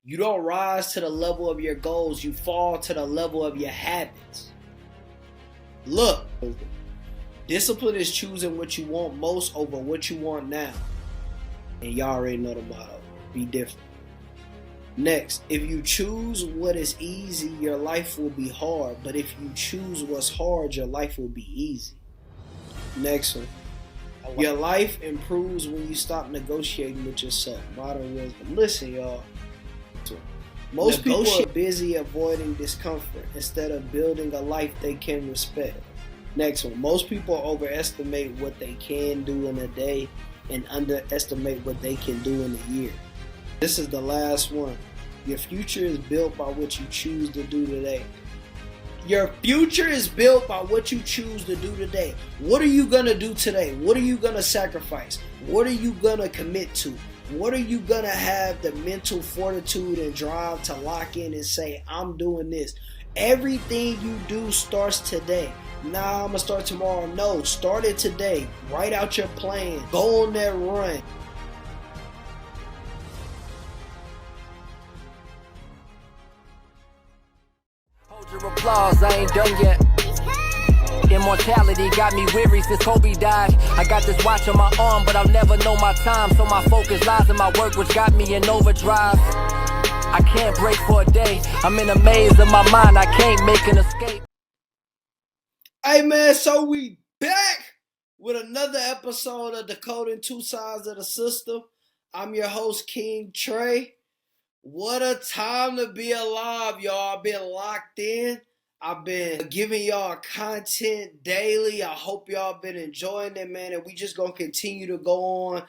You don't rise to the level of your goals, you fall to the level of your habits. Look, discipline is choosing what you want most over what you want now. And y'all already know the motto, be different. Next, if you choose what is easy, your life will be hard. But if you choose what's hard, your life will be easy. Next one. Your life improves when you stop negotiating with yourself. Modern wisdom. Listen, y'all. Most people are busy avoiding discomfort instead of building a life they can respect. Next one. Most people overestimate what they can do in a day and underestimate what they can do in a year. This is the last one. Your future is built by what you choose to do today. Your future is built by what you choose to do today. What are you going to do today? What are you going to sacrifice? What are you going to commit to? What are you going to have the mental fortitude and drive to lock in and say, I'm doing this? Everything you do starts today. Nah, I'm going to start tomorrow. No, start it today. Write out your plan. Go on that run. Hold your applause, I ain't done yet. Immortality got me weary since Kobe died. I got this watch on my arm, but I'll never know my time. So my focus lies in my work, which got me in overdrive. I can't break for a day. I'm in a maze of my mind, I can't make an escape. Hey man, so we back with another episode of Decoding Two Sides of the System. I'm your host, King Trey. What a time to be alive, y'all. I've been locked in. I've been giving y'all content daily. I hope y'all been enjoying it, man. And we just gonna continue to go on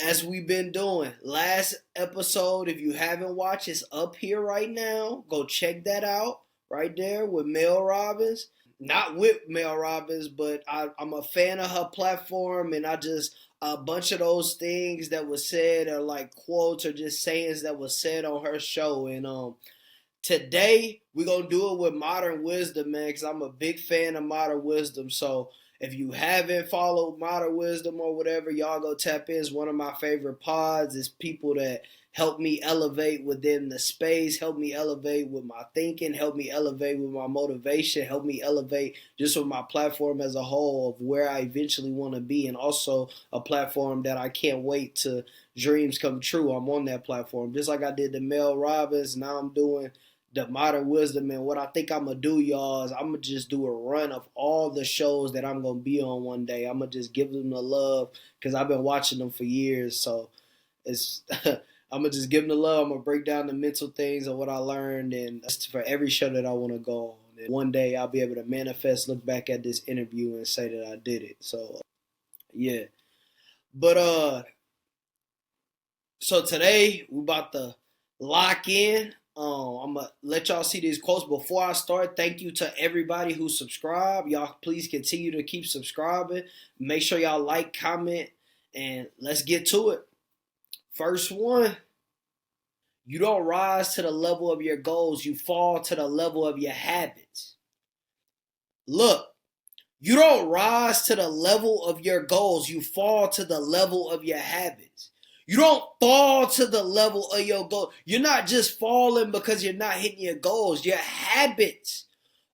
as we've been doing. Last episode, if you haven't watched, it's up here right now. Go check that out right there with Mel Robbins. Not with Mel Robbins, but I'm a fan of her platform, and a bunch of those things that was said are like quotes or just sayings that was said on her show. And today we're gonna do it with Modern Wisdom, man, because I'm a big fan of Modern Wisdom. So if you haven't followed Modern Wisdom or whatever, y'all go tap in. It's one of my favorite pods. It's people that help me elevate within the space, help me elevate with my thinking, help me elevate with my motivation, help me elevate just with my platform as a whole of where I eventually want to be, and also a platform that I can't wait to dreams come true. I'm on that platform. Just like I did the Mel Robbins, now I'm doing the Modern Wisdom. And what I think I'm going to do, y'all, is I'm going to just do a run of all the shows that I'm going to be on one day. I'm going to just give them the love because I've been watching them for years. So it's... I'm going to just give them the love. I'm going to break down the mental things of what I learned, and that's for every show that I want to go on. And one day I'll be able to manifest, look back at this interview and say that I did it. So, yeah. But, so today we're about to lock in. I'm going to let y'all see these quotes. Before I start, thank you to everybody who subscribed. Y'all please continue to keep subscribing. Make sure y'all like, comment, and let's get to it. First one, you don't rise to the level of your goals, you fall to the level of your habits. Look, you don't rise to the level of your goals, you fall to the level of your habits. You don't fall to the level of your goal. You're not just falling because you're not hitting your goals. Your habits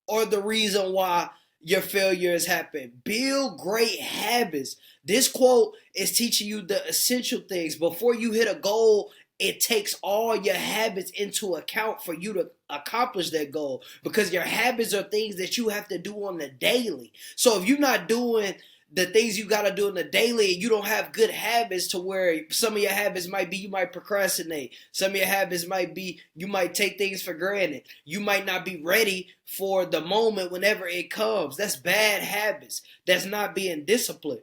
are the reason why your failures happen. Build great habits. This quote is teaching you the essential things. Before you hit a goal, it takes all your habits into account for you to accomplish that goal, because your habits are things that you have to do on the daily. So if you're not doing the things you got to do in the daily, and you don't have good habits, to where some of your habits might be you might procrastinate. Some of your habits might be you might take things for granted. You might not be ready for the moment whenever it comes. That's bad habits. That's not being disciplined.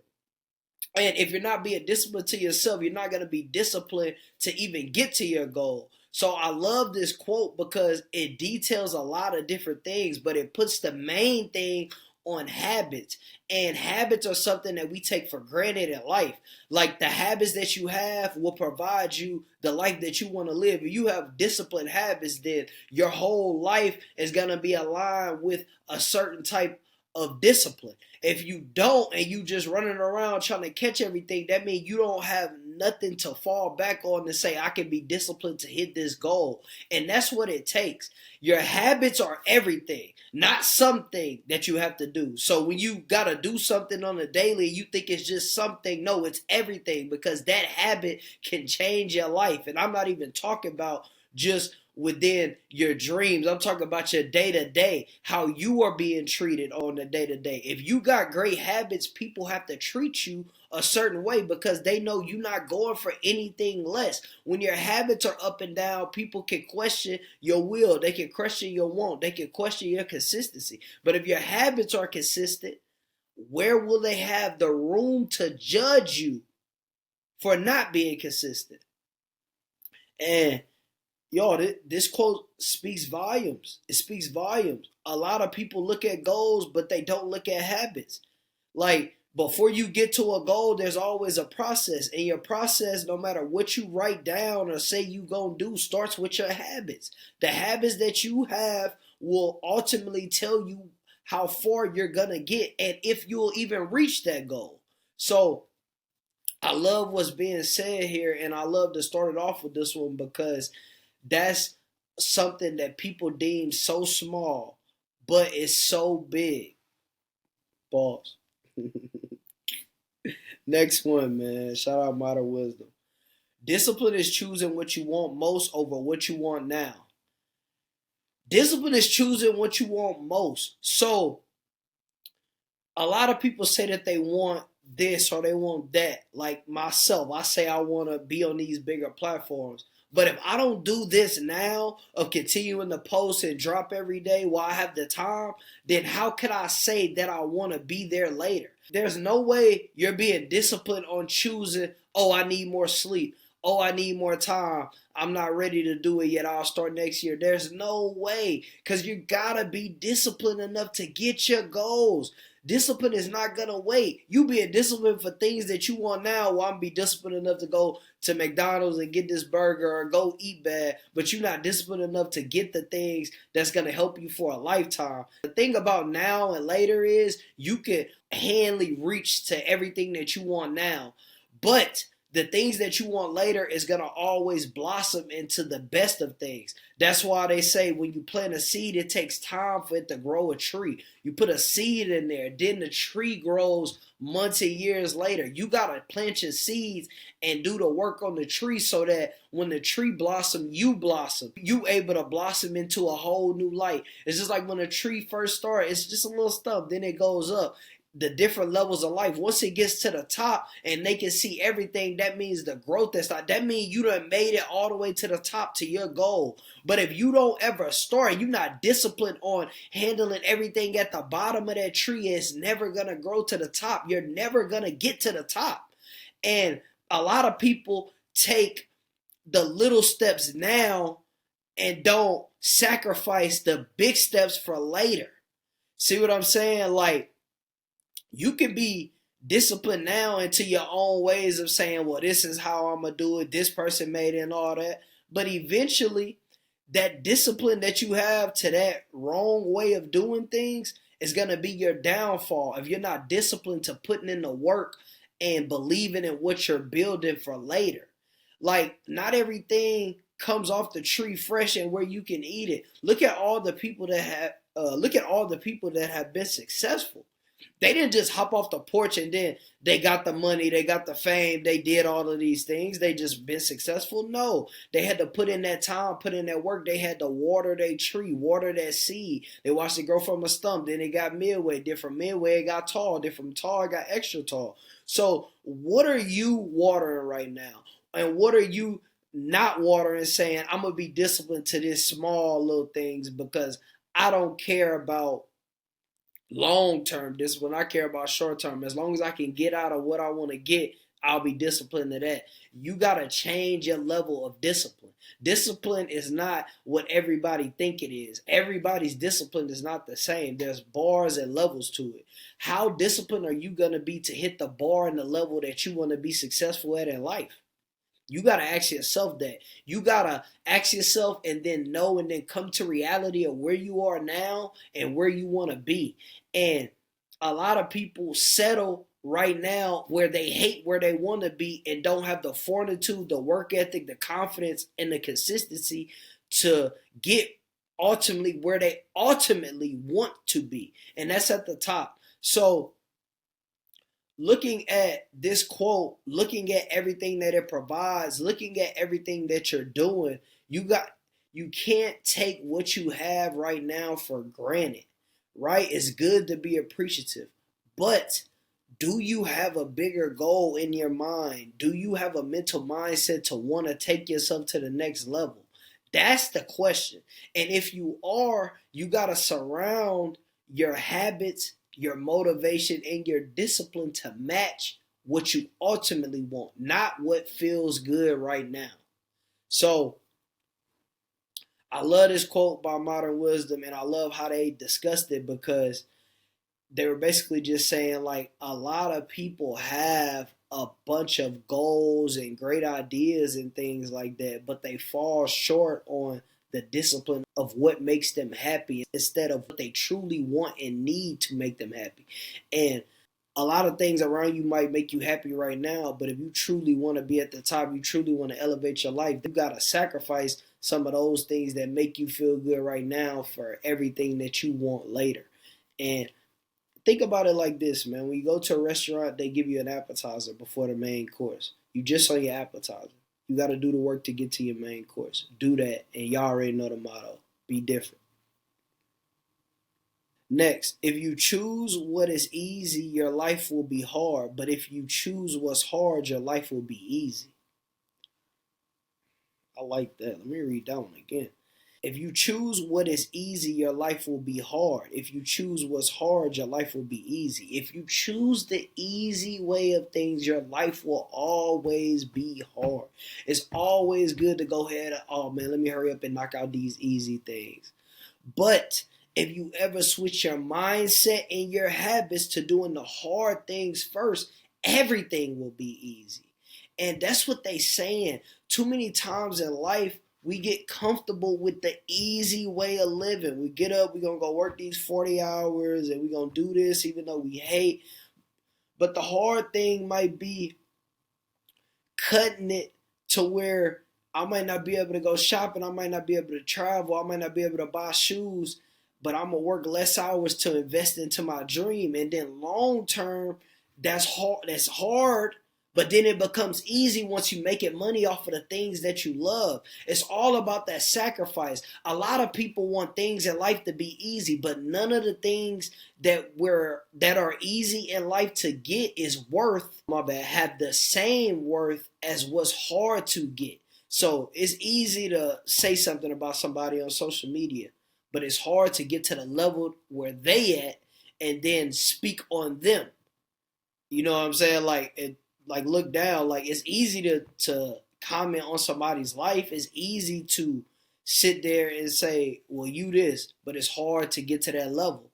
And if you're not being disciplined to yourself, you're not going to be disciplined to even get to your goal. So I love this quote because it details a lot of different things, but it puts the main thing on habits. And habits are something that we take for granted in life. Like the habits that you have will provide you the life that you want to live. If you have disciplined habits, then your whole life is going to be aligned with a certain type of discipline. If you don't, and you just running around trying to catch everything, that means you don't have nothing to fall back on to say I can be disciplined to hit this goal. And that's what it takes. Your habits are everything, not something that you have to do. So when you got to do something on a daily, you think it's just something. No, it's everything, because that habit can change your life. And I'm not even talking about just within your dreams. I'm talking about your day-to-day, how you are being treated on the day-to-day. If you got great habits, people have to treat you a certain way because they know you're not going for anything less. When your habits are up and down, people can question your will. They can question your want. They can question your consistency. But if your habits are consistent, where will they have the room to judge you for not being consistent? And yo, this quote speaks volumes. It speaks volumes. A lot of people look at goals, but they don't look at habits. Like, before you get to a goal, there's always a process. And your process, no matter what you write down or say you gonna do, starts with your habits. The habits that you have will ultimately tell you how far you're gonna get and if you'll even reach that goal. So I love what's being said here, and I love to start it off with this one because that's something that people deem so small, but it's so big. Pause. Next one, man. Shout out Modern Wisdom. Discipline is choosing what you want most over what you want now. Discipline is choosing what you want most. So, a lot of people say that they want this or they want that. Like myself, I say I want to be on these bigger platforms. But if I don't do this now of continuing to post and drop every day while I have the time, then how could I say that I want to be there later? There's no way you're being disciplined on choosing, oh, I need more sleep. Oh, I need more time. I'm not ready to do it yet. I'll start next year. There's no way, because you got to be disciplined enough to get your goals. Discipline is not going to wait. You being disciplined for things that you want now, well, I'm be disciplined enough to go to McDonald's and get this burger or go eat bad, but you're not disciplined enough to get the things that's going to help you for a lifetime. The thing about now and later is you can handily reach to everything that you want now, but the things that you want later is going to always blossom into the best of things. That's why they say when you plant a seed, it takes time for it to grow a tree. You put a seed in there, then the tree grows months and years later. You got to plant your seeds and do the work on the tree so that when the tree blossom, you blossom. You able to blossom into a whole new light. It's just like when a tree first starts, it's just a little stump, then it goes up. The different levels of life. Once it gets to the top and they can see everything, that means the growth that's not. That means you done made it all the way to the top to your goal. But if you don't ever start, you're not disciplined on handling everything at the bottom of that tree, it's never gonna grow to the top. You're never gonna get to the top. And a lot of people take the little steps now and don't sacrifice the big steps for later. See what I'm saying? Like, you can be disciplined now into your own ways of saying, well, this is how I'm going to do it. This person made it and all that. But eventually, that discipline that you have to that wrong way of doing things is going to be your downfall if you're not disciplined to putting in the work and believing in what you're building for later. Like, not everything comes off the tree fresh and where you can eat it. Look at all the people that have been successful. They didn't just hop off the porch and then they got the money, they got the fame, they did all of these things. They just been successful? No. They had to put in that time, put in that work. They had to water their tree, water that seed. They watched it grow from a stump. Then it got midway. Then from midway, it got tall. Then from tall, it got extra tall. So what are you watering right now? And what are you not watering, saying, I'm going to be disciplined to this small little things because I don't care about long-term discipline. I care about short-term. As long as I can get out of what I want to get, I'll be disciplined to that. You got to change your level of discipline. Discipline is not what everybody think it is. Everybody's discipline is not the same. There's bars and levels to it. How disciplined are you going to be to hit the bar and the level that you want to be successful at in life? You got to ask yourself that. You got to ask yourself and then know and then come to reality of where you are now and where you want to be. And a lot of people settle right now where they hate where they want to be and don't have the fortitude, the work ethic, the confidence, and the consistency to get ultimately where they ultimately want to be. And that's at the top. So looking at this quote, looking at everything that it provides, looking at everything that you're doing, you can't take what you have right now for granted, right? It's good to be appreciative, but do you have a bigger goal in your mind? Do you have a mental mindset to want to take yourself to the next level? That's the question. And if you are, you got to surround your habits, your motivation, and your discipline to match what you ultimately want, not what feels good right now. So I love this quote by Modern Wisdom, and I love how they discussed it because they were basically just saying like a lot of people have a bunch of goals and great ideas and things like that, but they fall short on the discipline of what makes them happy instead of what they truly want and need to make them happy. And a lot of things around you might make you happy right now, but if you truly want to be at the top, you truly want to elevate your life, you got to sacrifice some of those things that make you feel good right now for everything that you want later. And think about it like this, man. When you go to a restaurant, they give you an appetizer before the main course. You just on your appetizer. You got to do the work to get to your main course. Do that, and y'all already know the motto. Be different. Next, if you choose what is easy, your life will be hard. But if you choose what's hard, your life will be easy. I like that. Let me read that one again. If you choose what is easy, your life will be hard. If you choose what's hard, your life will be easy. If you choose the easy way of things, your life will always be hard. It's always good to go ahead and, oh man, let me hurry up and knock out these easy things. But if you ever switch your mindset and your habits to doing the hard things first, everything will be easy. And that's what they saying. Too many times in life, we get comfortable with the easy way of living. We get up, we're going to go work these 40 hours and we're going to do this even though we hate. But the hard thing might be cutting it to where I might not be able to go shopping. I might not be able to travel. I might not be able to buy shoes. But I'm going to work less hours to invest into my dream. And then long term, that's hard. But then it becomes easy once you make it money off of the things that you love. It's all about that sacrifice. A lot of people want things in life to be easy, but none of the things that are easy in life to get is have the same worth as what's hard to get. So it's easy to say something about somebody on social media, but it's hard to get to the level where they at and then speak on them. You know what I'm saying? Like look down. Like it's easy to comment on somebody's life. It's easy to sit there and say, well, you this, but it's hard to get to that level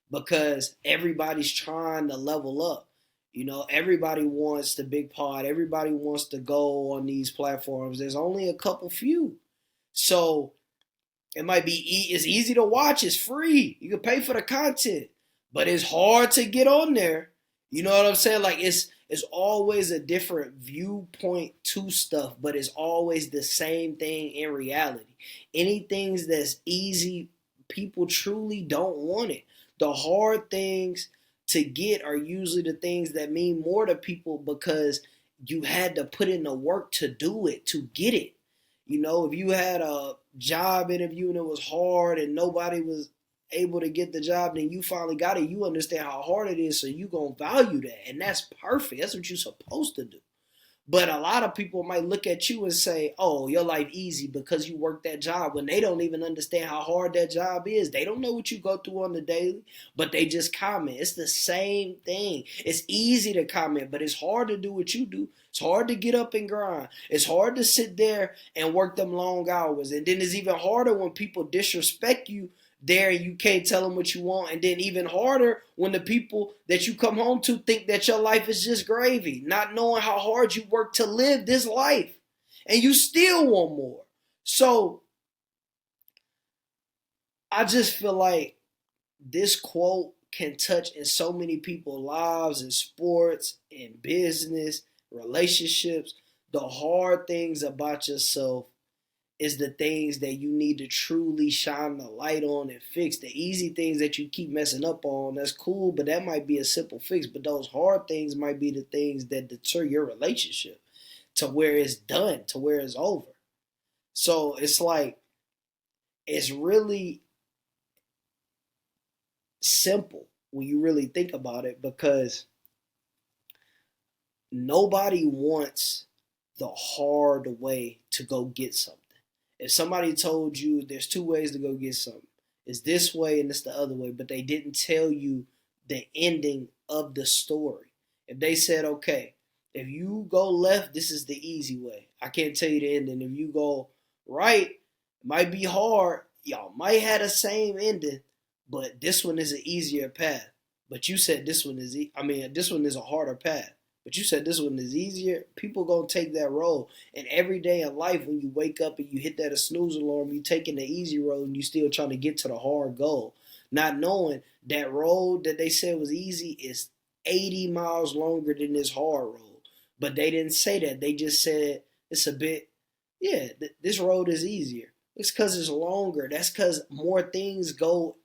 because everybody's trying to level up. You know, everybody wants the big pot. Everybody wants to go on these platforms. There's only a couple few. So it might be it's easy to watch. It's free. You can pay for the content, but it's hard to get on there. You know what I'm saying? Like it's always a different viewpoint to stuff, but it's always the same thing in reality. Anything that's easy, people truly don't want it. The hard things to get are usually the things that mean more to people because you had to put in the work to do it, to get it. You know, if you had a job interview and it was hard and nobody was able to get the job, then you finally got it. You understand how hard it is, so you gonna value that, and that's perfect. That's what you're supposed to do. But a lot of people might look at you and say, oh, your life easy because you work that job, when they don't even understand how hard that job is. They don't know what you go through on the daily, but they just comment. It's the same thing. It's easy to comment, but it's hard to do what you do. It's hard to get up and grind. It's hard to sit there and work them long hours. And then it's even harder when people disrespect you there and you can't tell them what you want. And then even harder when the people that you come home to think that your life is just gravy, not knowing how hard you work to live this life and you still want more. So I just feel like this quote can touch in so many people's lives, in sports, in business, relationships. The hard things about yourself is the things that you need to truly shine the light on and fix. The easy things that you keep messing up on, that's cool, but that might be a simple fix. But those hard things might be the things that deter your relationship to where it's done, to where it's over. So it's like, it's really simple when you really think about it, because nobody wants the hard way to go get something. If somebody told you there's two ways to go get something, it's this way and it's the other way, but they didn't tell you the ending of the story. If they said, okay, if you go left, this is the easy way. I can't tell you the ending. If you go right, it might be hard. Y'all might have the same ending, but this one is an easier path. But you said this one is, this one is a harder path. But you said this one is easier. People gonna take that road. And every day in life, when you wake up and you hit that snooze alarm, you taking the easy road and you still trying to get to the hard goal, not knowing that road that they said was easy is 80 miles longer than this hard road. But they didn't say that. They just said it's a bit, this road is easier. It's because it's longer. That's because more things go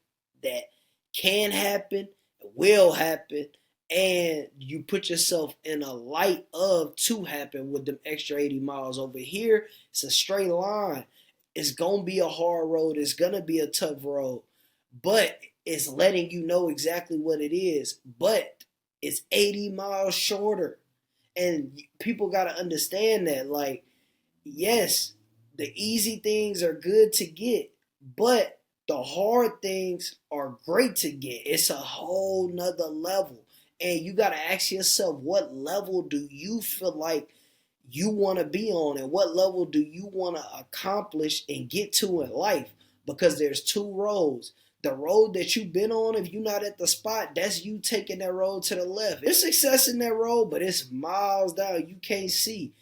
that can happen, will happen, and you put yourself in a light of to happen with them extra 80 miles. Over here, it's a straight line. It's going to be a hard road. It's going to be a tough road. But it's letting you know exactly what it is. But it's 80 miles shorter. And people got to understand that. Like, yes, the easy things are good to get, but the hard things are great to get. It's a whole nother level. And you got to ask yourself, what level do you feel like you want to be on, and what level do you want to accomplish and get to in life? Because there's two roads. The road that you've been on, if you're not at the spot, that's you taking that road to the left. There's success in that road, but it's miles down. You can't see.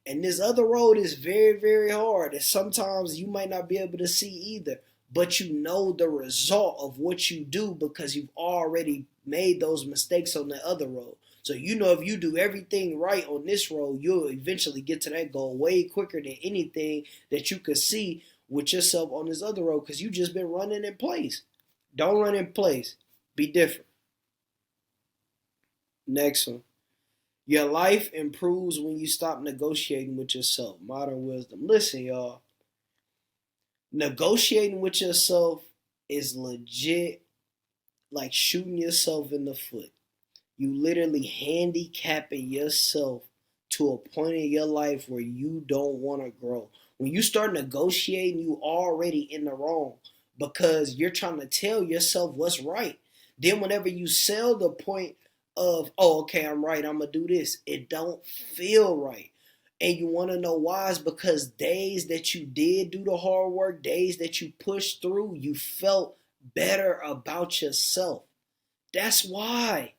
And this other road is very, very hard. And sometimes you might not be able to see either. But you know the result of what you do because you've already made those mistakes on the other road. So you know if you do everything right on this road, you'll eventually get to that goal way quicker than anything that you could see with yourself on this other road, because you just been running in place. Don't run in place. Be different. Next one. Your life improves when you stop negotiating with yourself. Modern wisdom. Listen, y'all. Negotiating with yourself is legit like shooting yourself in the foot. You literally handicapping yourself to a point in your life where you don't want to grow. When you start negotiating, you already in the wrong because you're trying to tell yourself what's right. Then whenever you sell the point of, oh, okay, I'm right, I'm going to do this, it don't feel right. And you want to know why? It's because days that you did do the hard work, days that you pushed through, you felt better about yourself. That's why.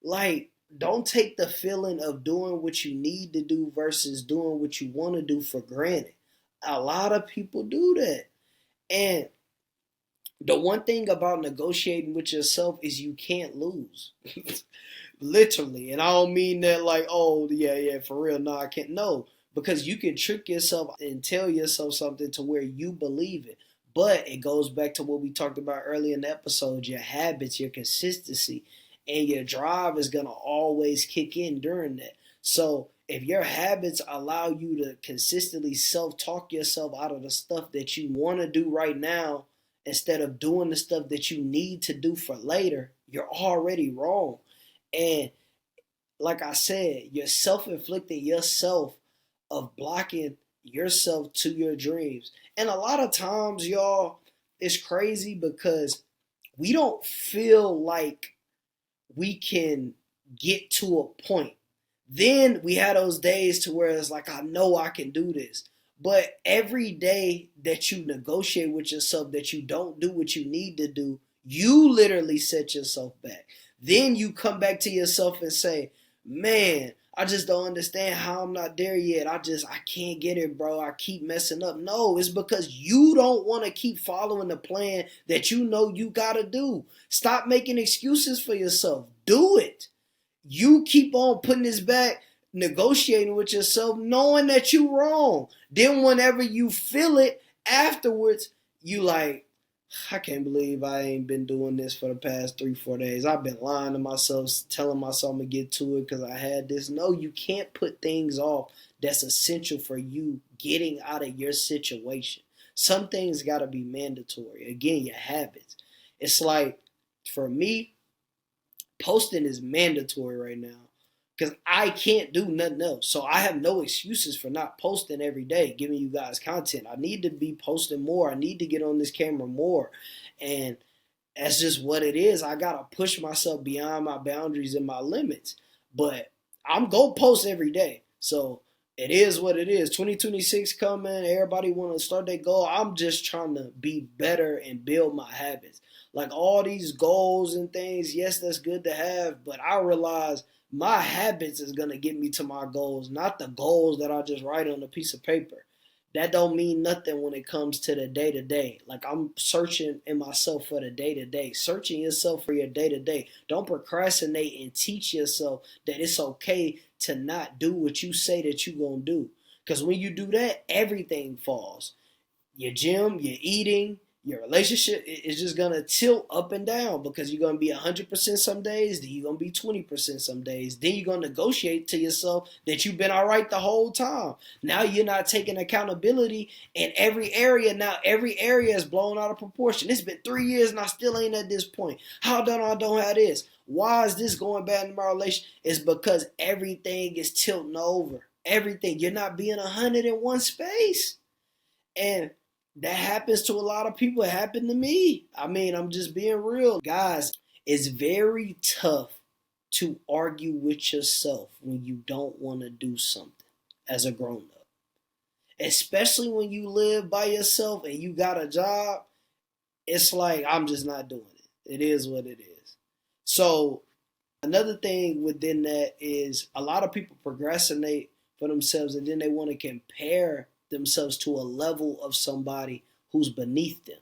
Like, don't take the feeling of doing what you need to do versus doing what you want to do for granted. A lot of people do that. And the one thing about negotiating with yourself is you can't lose. Literally. And I don't mean that like, oh, yeah, for real. No, I can't. No, because you can trick yourself and tell yourself something to where you believe it. But it goes back to what we talked about earlier in the episode, your habits, your consistency, and your drive is going to always kick in during that. So if your habits allow you to consistently self-talk yourself out of the stuff that you want to do right now, instead of doing the stuff that you need to do for later, you're already wrong. And like I said, you're self-inflicting yourself of blocking yourself to your dreams. And a lot of times, y'all, it's crazy because we don't feel like we can get to a point. Then we had those days to where it's like, I know I can do this. But every day that you negotiate with yourself, that you don't do what you need to do, you literally set yourself back. Then you come back to yourself and say, man, I just don't understand how I'm not there yet. I can't get it, bro. I keep messing up. No, it's because you don't want to keep following the plan that you know you got to do. Stop making excuses for yourself. Do it. You keep on putting this back, negotiating with yourself, knowing that you're wrong. Then whenever you feel it afterwards, you like, I can't believe I ain't been doing this for the past 3-4 days. I've been lying to myself, telling myself I'm going to get to it because I had this. No, you can't put things off that's essential for you getting out of your situation. Some things got to be mandatory. Again, your habits. It's like, for me, posting is mandatory right now because I can't do nothing else. So I have no excuses for not posting every day, giving you guys content. I need to be posting more. I need to get on this camera more. And that's just what it is. I got to push myself beyond my boundaries and my limits. But I'm going to post every day. So it is what it is. 2026 coming. Everybody want to start their goal. I'm just trying to be better and build my habits. Like all these goals and things, yes, that's good to have. But I realize my habits is going to get me to my goals, not the goals that I just write on a piece of paper. That don't mean nothing when it comes to the day-to-day. Like I'm searching in myself for the day-to-day. Searching yourself for your day-to-day. Don't procrastinate and teach yourself that it's okay to not do what you say that you're going to do. Because when you do that, everything falls. Your gym, your eating, your relationship is just going to tilt up and down because you're going to be 100% some days, then you're going to be 20% some days. Then you're going to negotiate to yourself that you've been all right the whole time. Now you're not taking accountability in every area. Now every area is blown out of proportion. It's been 3 years and I still ain't at this point. How done I don't have this? Why is this going bad in my relationship? It's because everything is tilting over. Everything. You're not being 100 in one space. And that happens to a lot of people. It happened to me. I mean, I'm just being real. Guys, it's very tough to argue with yourself when you don't want to do something as a grown-up. Especially when you live by yourself and you got a job. It's like, I'm just not doing it. It is what it is. So another thing within that is a lot of people procrastinate for themselves and then they want to compare themselves to a level of somebody who's beneath them.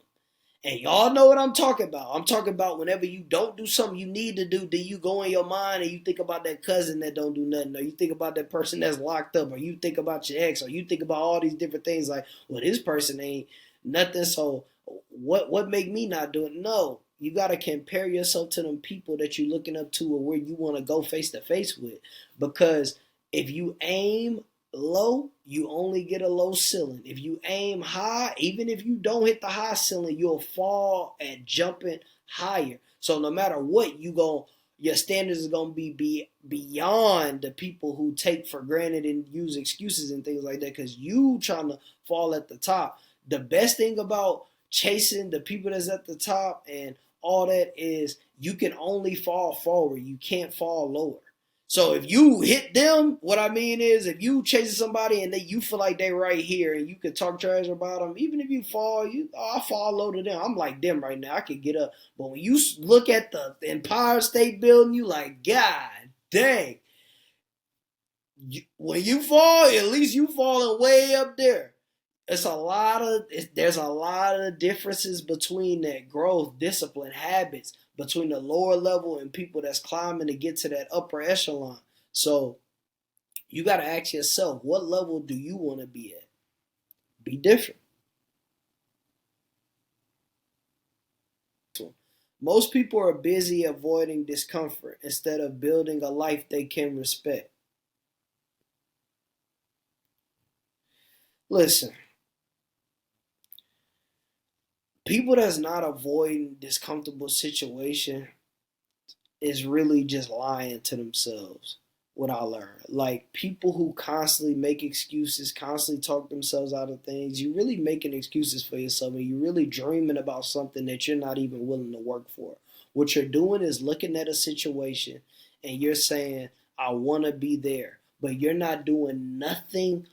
And y'all know what I'm talking about. I'm talking about whenever you don't do something you need to do, then you go in your mind and you think about that cousin that don't do nothing, or you think about that person that's locked up, or you think about your ex, or you think about all these different things like, well, this person ain't nothing, so what make me not do it? No, you got to compare yourself to them people that you're looking up to or where you want to go face to face with. Because if you aim low, you only get a low ceiling. If you aim high, even if you don't hit the high ceiling, you'll fall at jumping higher. So no matter what, your standards are gonna be beyond the people who take for granted and use excuses and things like that because you trying to fall at the top. The best thing about chasing the people that's at the top and all that is you can only fall forward. You can't fall lower. So if you hit them, what I mean is if you chasing somebody and you feel like they right here and you can talk trash about them, even if you fall, I fall low to them. I'm like them right now. I can get up. But when you look at the Empire State Building, you like, God dang. When you fall, at least you falling way up there. There's a lot of differences between that growth, discipline, habits between the lower level and people that's climbing to get to that upper echelon. So you got to ask yourself, what level do you want to be at? Be different. Most people are busy avoiding discomfort instead of building a life they can respect. Listen. People that's not avoiding this comfortable situation is really just lying to themselves. What I learned, like people who constantly make excuses, constantly talk themselves out of things, you really making excuses for yourself and you're really dreaming about something that you're not even willing to work for. What you're doing is looking at a situation and you're saying, I want to be there, but you're not doing nothing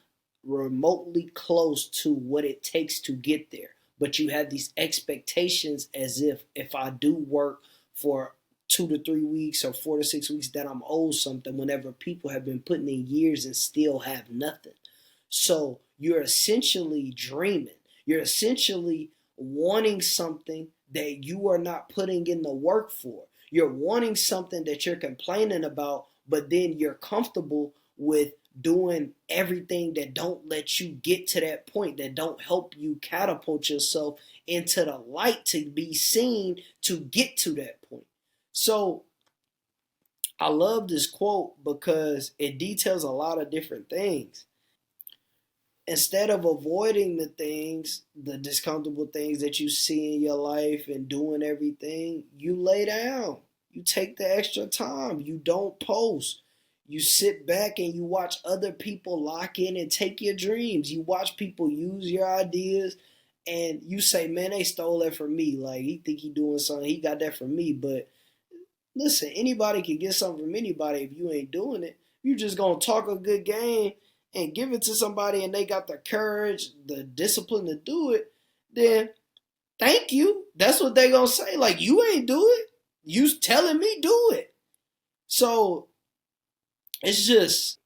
remotely close to what it takes to get there. But you have these expectations as if I do work for 2 to 3 weeks or 4 to 6 weeks that I'm owed something whenever people have been putting in years and still have nothing. So you're essentially dreaming. You're essentially wanting something that you are not putting in the work for. You're wanting something that you're complaining about, but then you're comfortable with doing everything that don't let you get to that point, that don't help you catapult yourself into the light to be seen to get to that point. So I love this quote because it details a lot of different things. Instead of avoiding the things, the discomfortable things that you see in your life and doing everything, you lay down. You take the extra time. You don't post. You sit back and you watch other people lock in and take your dreams. You watch people use your ideas and you say, man, they stole that from me. Like, he think he doing something. He got that from me. But listen, anybody can get something from anybody if you ain't doing it. You just gonna talk a good game and give it to somebody and they got the courage, the discipline to do it, then thank you. That's what they gonna say. Like, you ain't do it. You telling me do it. So it's just,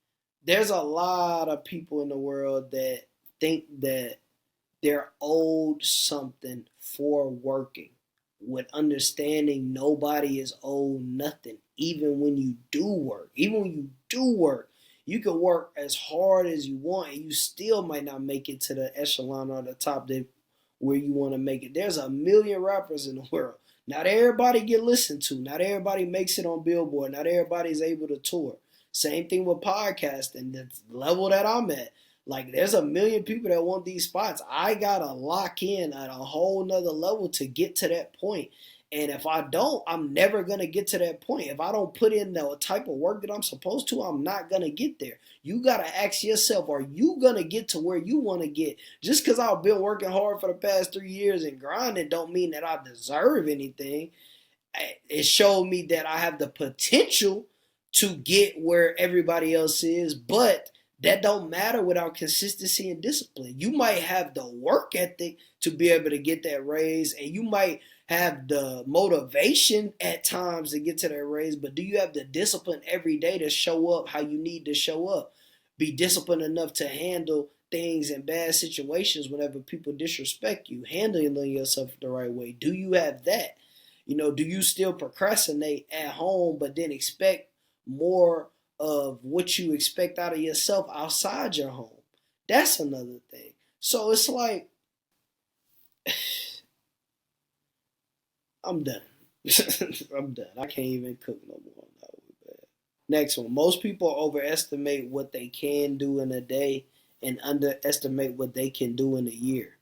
there's a lot of people in the world that think that they're owed something for working, with understanding nobody is owed nothing. Even when you do work, you can work as hard as you want and you still might not make it to the echelon or the top that where you want to make it. There's a million rappers in the world. Not everybody get listened to. Not everybody makes it on Billboard. Not everybody's able to tour. Same thing with podcasting, the level that I'm at. Like, there's a million people that want these spots. I gotta lock in at a whole nother level to get to that point. And if I don't, I'm never gonna get to that point. If I don't put in the type of work that I'm supposed to, I'm not gonna get there. You gotta ask yourself, are you gonna get to where you wanna get? Just because I've been working hard for the past 3 years and grinding don't mean that I deserve anything. It showed me that I have the potential to get where everybody else is, but that don't matter without consistency and discipline. You might have the work ethic to be able to get that raise, and you might have the motivation at times to get to that raise, but do you have the discipline every day to show up how you need to show up? Be disciplined enough to handle things in bad situations whenever people disrespect you, handling yourself the right way. Do you have that? Do you still procrastinate at home but then expect more of what you expect out of yourself outside your home? That's another thing. So it's like, I'm done. I'm done. I can't even cook no more. Next one. Most people overestimate what they can do in a day and underestimate what they can do in a year.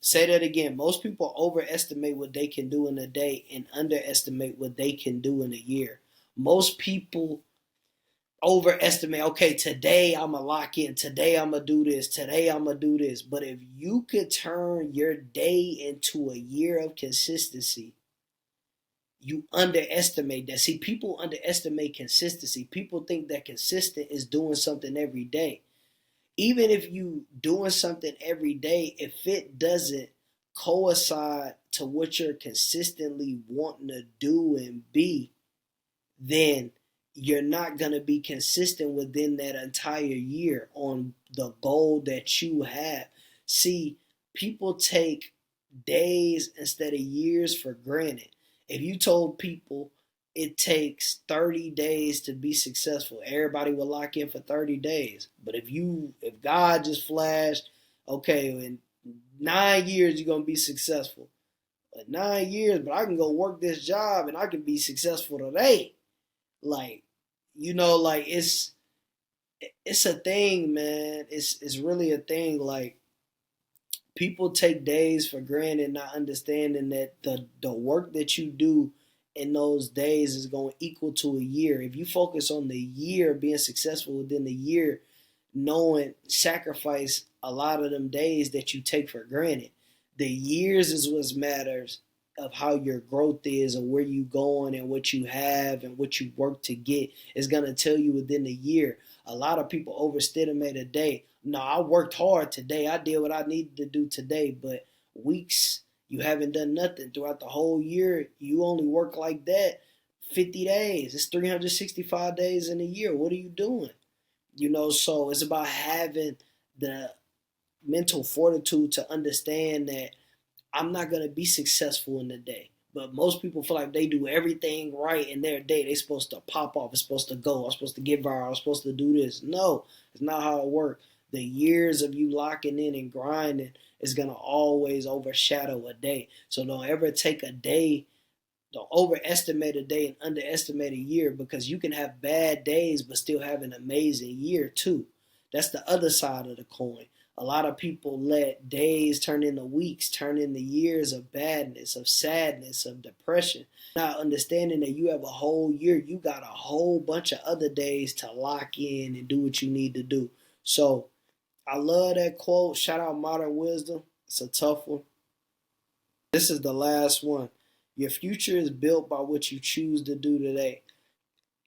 Say that again. Most people overestimate what they can do in a day and underestimate what they can do in a year. Most people overestimate, okay, today I'm going to lock in. Today I'm going to do this. Today I'm going to do this. But if you could turn your day into a year of consistency, you underestimate that. See, people underestimate consistency. People think that consistent is doing something every day. Even if you doing something every day, if it doesn't coincide to what you're consistently wanting to do and be, then you're not going to be consistent within that entire year on the goal that you have. See, people take days instead of years for granted. If you told people it takes 30 days to be successful, everybody will lock in for 30 days. But if God just flashed, okay, in 9 years you're going to be successful. 9 years, but I can go work this job and I can be successful today. Like, it's a thing, man. It's really a thing. Like, people take days for granted, not understanding that the work that you do in those days is going to equal to a year. If you focus on the year, being successful within the year, sacrifice a lot of them days that you take for granted. The years is what matters of how your growth is and where you going and what you have and what you work to get is going to tell you within a year. A lot of people overestimate a day. No, I worked hard today. I did what I needed to do today, but weeks you haven't done nothing throughout the whole year. You only work like that. 50 days. It's 365 days in a year. What are you doing? So it's about having the mental fortitude to understand that I'm not going to be successful in the day. But most people feel like they do everything right in their day. They're supposed to pop off. It's supposed to go. I'm supposed to get viral. I'm supposed to do this. No, it's not how it works. The years of you locking in and grinding is going to always overshadow a day. So don't ever take a day. Don't overestimate a day and underestimate a year, because you can have bad days but still have an amazing year too. That's the other side of the coin. A lot of people let days turn into weeks, turn into years of badness, of sadness, of depression. Not understanding that you have a whole year, you got a whole bunch of other days to lock in and do what you need to do. So I love that quote. Shout out Modern Wisdom. It's a tough one. This is the last one. Your future is built by what you choose to do today.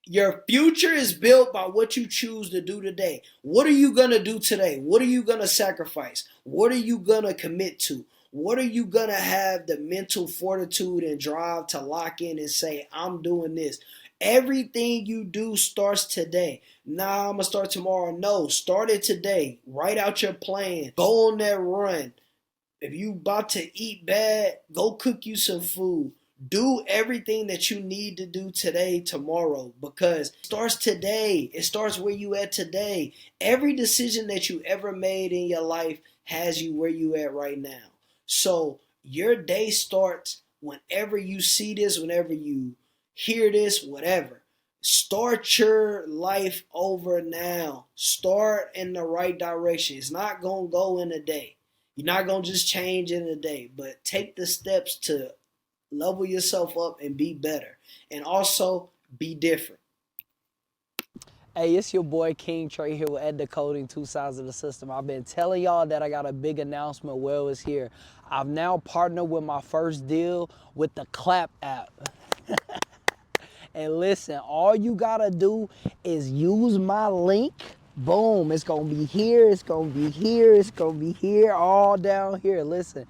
Your future is built by what you choose to do today. What are you going to do today? What are you going to sacrifice? What are you going to commit to? What are you going to have the mental fortitude and drive to lock in and say, I'm doing this? Everything you do starts today. Nah, I'm going to start tomorrow. No, start it today. Write out your plan. Go on that run. If you about to eat bad, go cook you some food. Do everything that you need to do today, tomorrow, because it starts today. It starts where you at today. Every decision that you ever made in your life has you where you at right now. So your day starts whenever you see this, whenever you hear this, whatever. Start your life over now. Start in the right direction. It's not going to go in a day. You're not going to just change in a day, but take the steps to level yourself up and be better. And also be different. Hey, it's your boy King Trey here with Decoding Two Sides of the System. I've been telling y'all that I got a big announcement. Well, it's here. I've now partnered with my first deal with the Clap app. And listen, all you gotta do is use my link. Boom, it's gonna be here, it's gonna be here, it's gonna be here, all down here. Listen,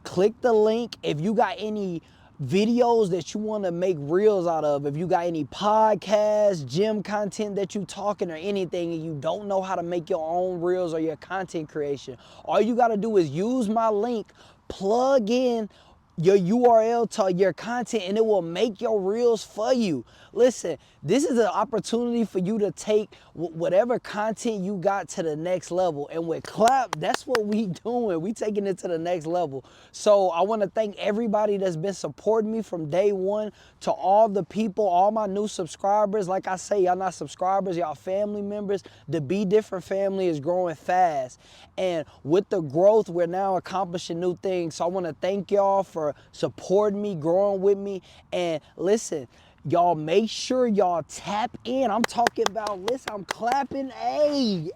click the link. If you got any videos that you want to make reels out of, if you got any podcasts, gym content that you talking or anything, and you don't know how to make your own reels or your content creation, all you got to do is use my link, plug in your URL to your content, and it will make your reels for you. Listen, this is an opportunity for you to take whatever content you got to the next level. And with Clap, that's what we doing. We taking it to the next level. So I want to thank everybody that's been supporting me from day one, to all the people, all my new subscribers. Like I say, y'all not subscribers, y'all family members. The Be Different family is growing fast. And with the growth, we're now accomplishing new things. So I want to thank y'all for supporting me, growing with me. And listen, y'all make sure y'all tap in. I'm talking about, listen, I'm clapping. Hey,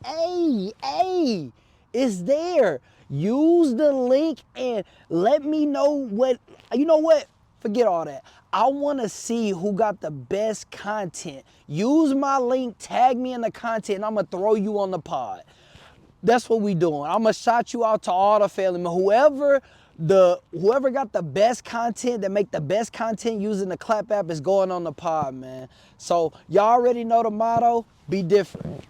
it's there. Use the link and let me know what, you know what? Forget all that. I want to see who got the best content. Use my link, tag me in the content, and I'm going to throw you on the pod. That's what we doing. I'm going to shout you out to all the family. Whoever got the best content, that make the best content using the Clap app, is going on the pod, man. So y'all already know the motto, be different.